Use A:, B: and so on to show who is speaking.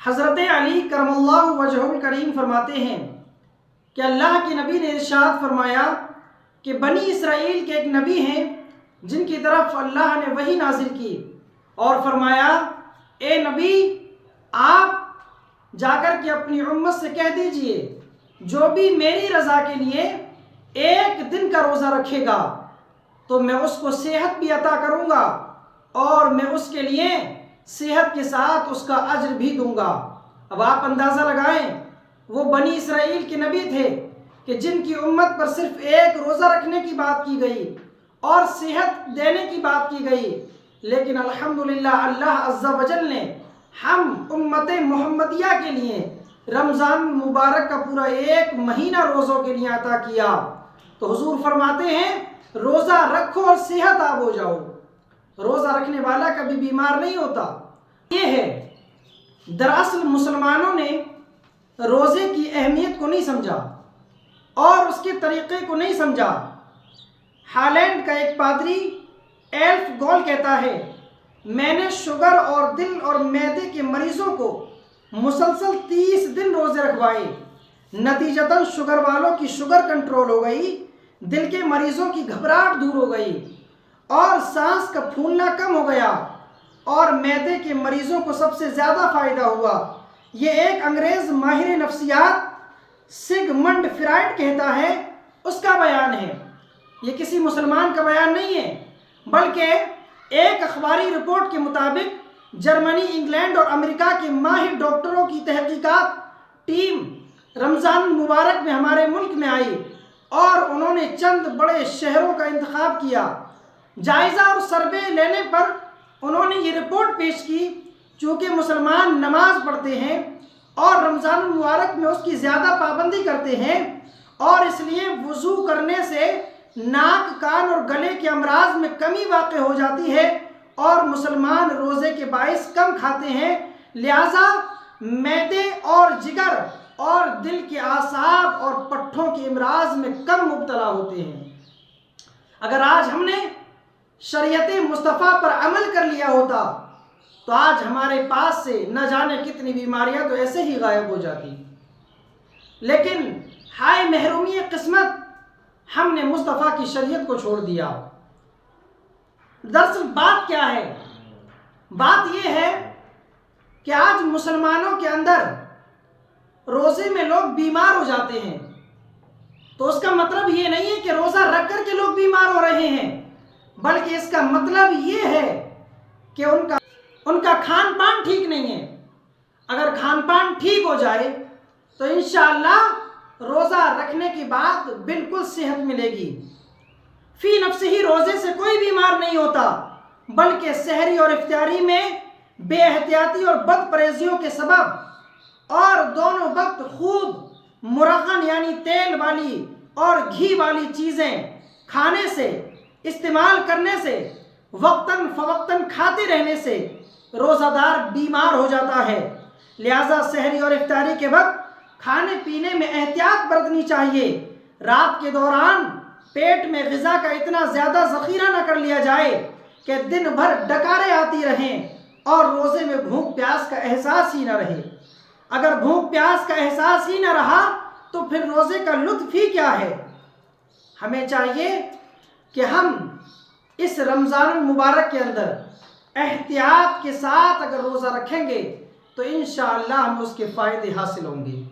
A: حضرت علی کرم اللہ وجہہ الکریم فرماتے ہیں کہ اللہ کے نبی نے ارشاد فرمایا کہ بنی اسرائیل کے ایک نبی ہیں جن کی طرف اللہ نے وحی نازل کی، اور فرمایا اے نبی آپ جا کر کے اپنی امت سے کہہ دیجئے جو بھی میری رضا کے لیے ایک دن کا روزہ رکھے گا تو میں اس کو صحت بھی عطا کروں گا اور میں اس کے لیے صحت کے ساتھ اس کا اجر بھی دوں گا۔ اب آپ اندازہ لگائیں، وہ بنی اسرائیل کے نبی تھے کہ جن کی امت پر صرف ایک روزہ رکھنے کی بات کی گئی اور صحت دینے کی بات کی گئی، لیکن الحمدللہ اللہ عز و جل نے ہم امت محمدیہ کے لیے رمضان مبارک کا پورا ایک مہینہ روزوں کے لیے عطا کیا۔ تو حضور فرماتے ہیں روزہ رکھو اور صحت یاب ہو جاؤ۔ روزہ رکھنے والا کبھی بیمار نہیں ہوتا۔ یہ ہے دراصل مسلمانوں نے روزے کی اہمیت کو نہیں سمجھا اور اس کے طریقے کو نہیں سمجھا۔ ہالینڈ کا ایک پادری ایلف گول کہتا ہے میں نے شوگر اور دل اور معدے کے مریضوں کو مسلسل 30 دن روزے رکھوائے، نتیجتاً شوگر والوں کی شوگر کنٹرول ہو گئی، دل کے مریضوں کی گھبراہٹ دور ہو گئی اور سانس کا پھولنا کم ہو گیا، اور معدے کے مریضوں کو سب سے زیادہ فائدہ ہوا۔ یہ ایک انگریز ماہر نفسیات سگمنڈ فرائڈ کہتا ہے، اس کا بیان ہے، یہ کسی مسلمان کا بیان نہیں ہے، بلکہ ایک اخباری رپورٹ کے مطابق جرمنی، انگلینڈ اور امریکہ کے ماہر ڈاکٹروں کی تحقیقات ٹیم رمضان المبارک میں ہمارے ملک میں آئی اور انہوں نے چند بڑے شہروں کا انتخاب کیا۔ جائزہ اور سروے لینے پر انہوں نے یہ رپورٹ پیش کی، چونکہ مسلمان نماز پڑھتے ہیں اور رمضان المبارک میں اس کی زیادہ پابندی کرتے ہیں، اور اس لیے وضو کرنے سے ناک، کان اور گلے کے امراض میں کمی واقع ہو جاتی ہے، اور مسلمان روزے کے باعث کم کھاتے ہیں، لہٰذا معدے اور جگر اور دل کے اعصاب اور پٹھوں کے امراض میں کم مبتلا ہوتے ہیں۔ اگر آج ہم نے شریعت مصطفیٰ پر عمل کر لیا ہوتا تو آج ہمارے پاس سے نہ جانے کتنی بیماریاں تو ایسے ہی غائب ہو جاتی، لیکن ہائے محرومی قسمت، ہم نے مصطفیٰ کی شریعت کو چھوڑ دیا۔ دراصل بات کیا ہے؟ بات یہ ہے کہ آج مسلمانوں کے اندر روزے میں لوگ بیمار ہو جاتے ہیں، تو اس کا مطلب یہ نہیں ہے کہ روزہ رکھ کر کے لوگ بیمار ہو رہے ہیں، بلکہ اس کا مطلب یہ ہے کہ ان کا کھان پان ٹھیک نہیں ہے۔ اگر کھان پان ٹھیک ہو جائے تو انشاءاللہ روزہ رکھنے کے بعد بالکل صحت ملے گی۔ فی نفس ہی روزے سے کوئی بیمار نہیں ہوتا، بلکہ سحری اور افطاری میں بے احتیاطی اور بد پرہیزیوں کے سبب اور دونوں وقت خوب مرغن یعنی تیل والی اور گھی والی چیزیں کھانے سے، استعمال کرنے سے، وقتاً فوقتاً کھاتے رہنے سے روزہ دار بیمار ہو جاتا ہے۔ لہٰذا سحری اور افطاری کے وقت کھانے پینے میں احتیاط برتنی چاہیے۔ رات کے دوران پیٹ میں غذا کا اتنا زیادہ ذخیرہ نہ کر لیا جائے کہ دن بھر ڈکاریں آتی رہیں اور روزے میں بھوک پیاس کا احساس ہی نہ رہے۔ اگر بھوک پیاس کا احساس ہی نہ رہا تو پھر روزے کا لطف ہی کیا ہے؟ ہمیں چاہیے کہ ہم اس رمضان المبارک کے اندر احتیاط کے ساتھ اگر روزہ رکھیں گے تو انشاءاللہ ہم اس کے فائدے حاصل ہوں گے۔